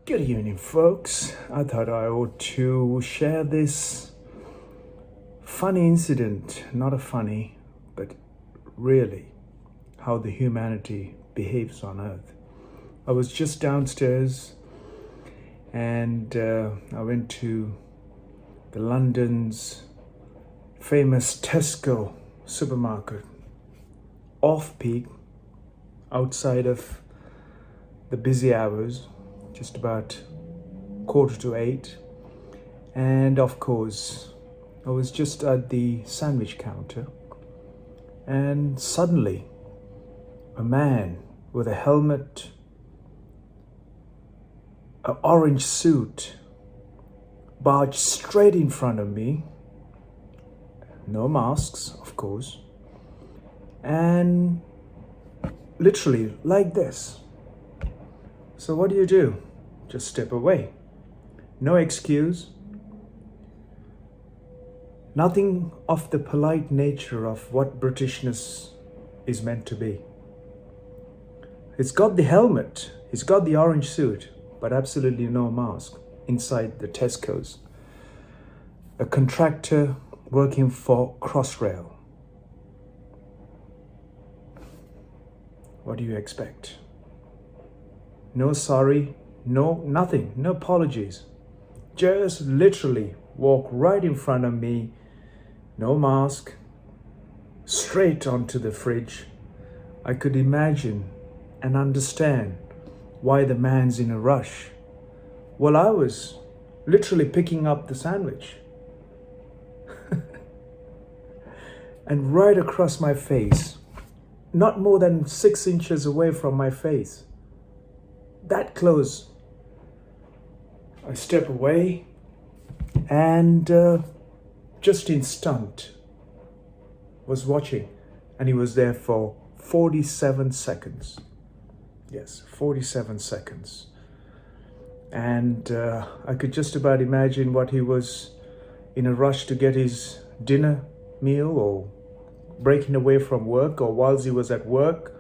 Good evening, folks. I thought I ought to share this funny incident, not a funny, but really how the humanity behaves on earth. I was just downstairs and I went to the London's famous Tesco supermarket, off-peak, outside of the busy hours, just about 7:45, and of course I was just at the sandwich counter, and suddenly a man with a helmet, an orange suit, barged straight in front of me. No masks, of course, and literally like this. So what do? Just step away. No excuse. Nothing of the polite nature of what Britishness is meant to be. He's got the helmet, he's got the orange suit, but absolutely no mask inside the Tesco's. A contractor working for Crossrail. What do you expect? No sorry, no nothing, no apologies. Just literally walk right in front of me, no mask, straight onto the fridge. I could imagine and understand why the man's in a rush. Well, I was literally picking up the sandwich. And right across my face, not more than 6 inches away from my face, that close. I step away and just in stunned was watching, and he was there for 47 seconds. Yes, 47 seconds. And I could just about imagine what he was in a rush to get his dinner meal, or breaking away from work, or whilst he was at work,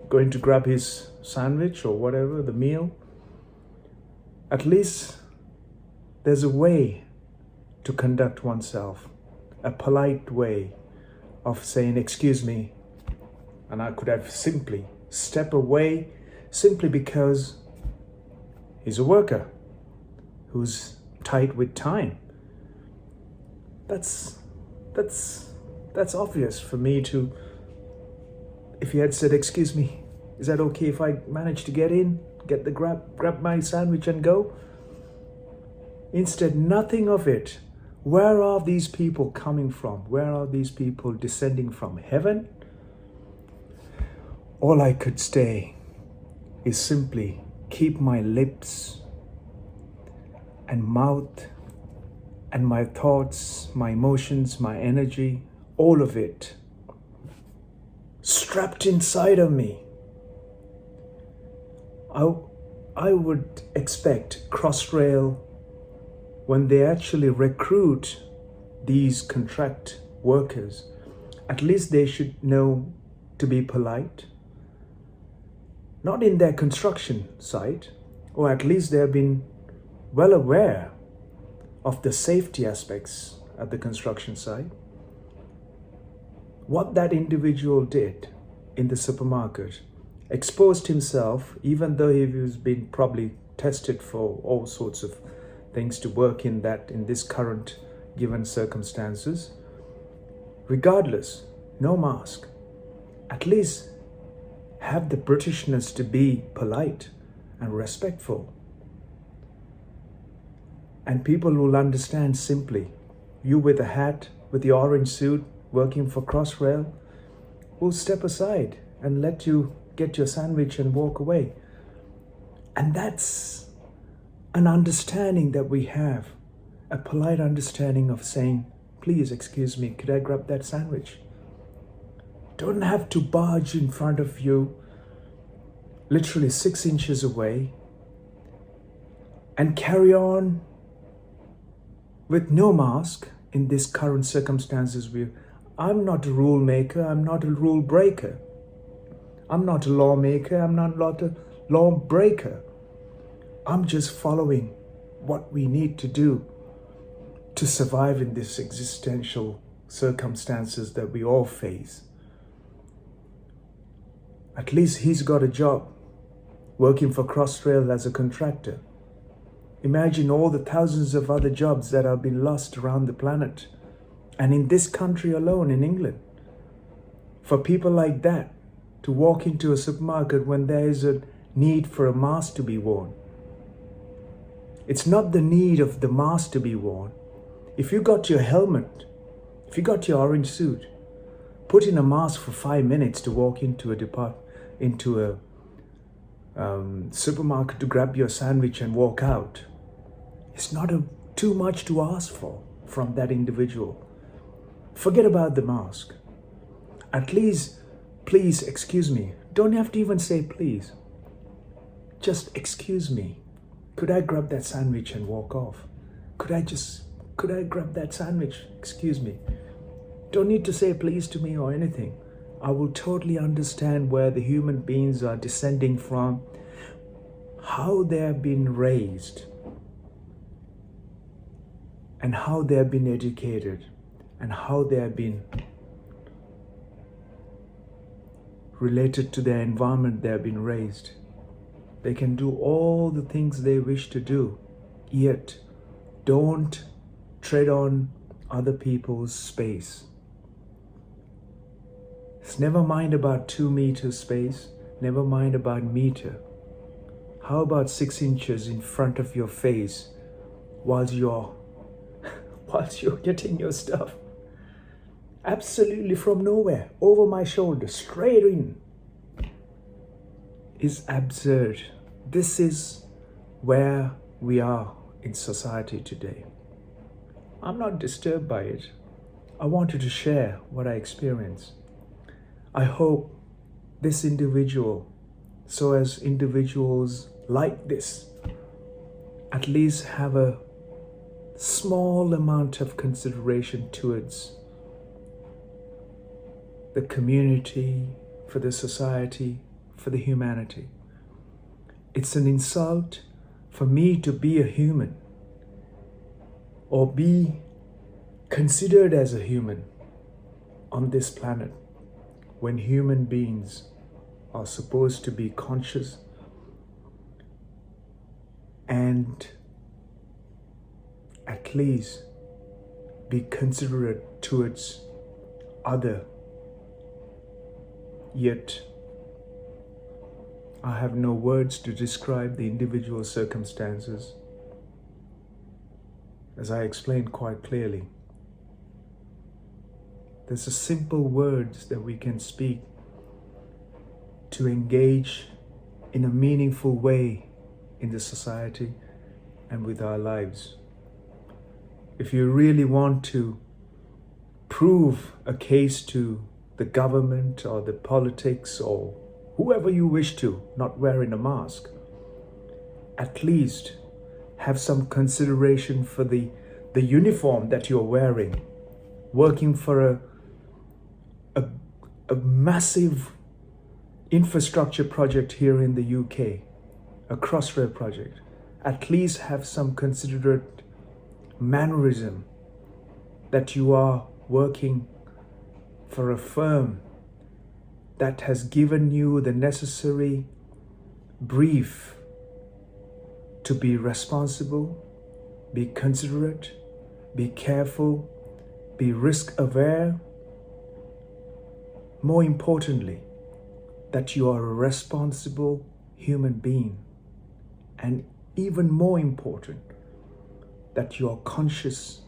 going to grab his sandwich or whatever, the meal. At least there's a way to conduct oneself, a polite way of saying, excuse me, and I could have simply step away simply because he's a worker who's tight with time. That's obvious for me to, if he had said, excuse me, is that okay if I manage to get in, get the grab my sandwich and go? Instead, nothing of it. Where are these people coming from? Where are these people descending from? Heaven? All I could say is simply keep my lips and mouth and my thoughts, my emotions, my energy, all of it strapped inside of me. I would expect Crossrail, when they actually recruit these contract workers, at least they should know to be polite. Not in their construction site, or at least they have been well aware of the safety aspects at the construction site. What that individual did in the supermarket exposed himself, even though he was being probably tested for all sorts of things to work in this current given circumstances. Regardless, no mask. At least have the Britishness to be polite and respectful. And people will understand simply. You with a hat, with the orange suit, working for Crossrail, will step aside and let you get your sandwich and walk away. And that's an understanding that we have, a polite understanding of saying, please, excuse me, could I grab that sandwich? Don't have to barge in front of you, literally 6 inches away, and carry on with no mask in this current circumstances. I'm not a rule maker, I'm not a rule breaker. I'm not a lawmaker, I'm not a law breaker. I'm just following what we need to do to survive in this existential circumstances that we all face. At least he's got a job working for Crossrail as a contractor. Imagine all the thousands of other jobs that have been lost around the planet. And in this country alone, in England, for people like that to walk into a supermarket when there is a need for a mask to be worn. It's not the need of the mask to be worn. If you got your helmet, if you got your orange suit, put in a mask for 5 minutes to walk into a supermarket to grab your sandwich and walk out. It's not too much to ask for from that individual. Forget about the mask. At least, please excuse me. Don't have to even say please. Just excuse me. Could I grab that sandwich and walk off? Could I grab that sandwich? Excuse me. Don't need to say please to me or anything. I will totally understand where the human beings are descending from, how they have been raised, and how they have been educated, and how they have been related to their environment they have been raised. They can do all the things they wish to do, yet don't tread on other people's space. It's never mind about 2 meters space, never mind about meter. How about 6 inches in front of your face whilst you're getting your stuff? Absolutely from nowhere, over my shoulder, straight in, is absurd. This is where we are in society today. I'm not disturbed by it. I wanted to share what I experienced. I hope this individual, so as individuals like this, at least have a small amount of consideration towards the community, for the society, for the humanity. It's an insult for me to be a human or be considered as a human on this planet when human beings are supposed to be conscious and at least be considerate towards other. Yet, I have no words to describe the individual circumstances. As I explained quite clearly, there's a simple words that we can speak to engage in a meaningful way in the society and with our lives. If you really want to prove a case to the government or the politics or whoever you wish to, not wearing a mask, at least have some consideration for the uniform that you're wearing, working for a massive infrastructure project here in the UK, a Crossrail project. At least have some considerate mannerism that you are working for a firm that has given you the necessary brief to be responsible, be considerate, be careful, be risk aware. More importantly, that you are a responsible human being. And even more important, that you are conscious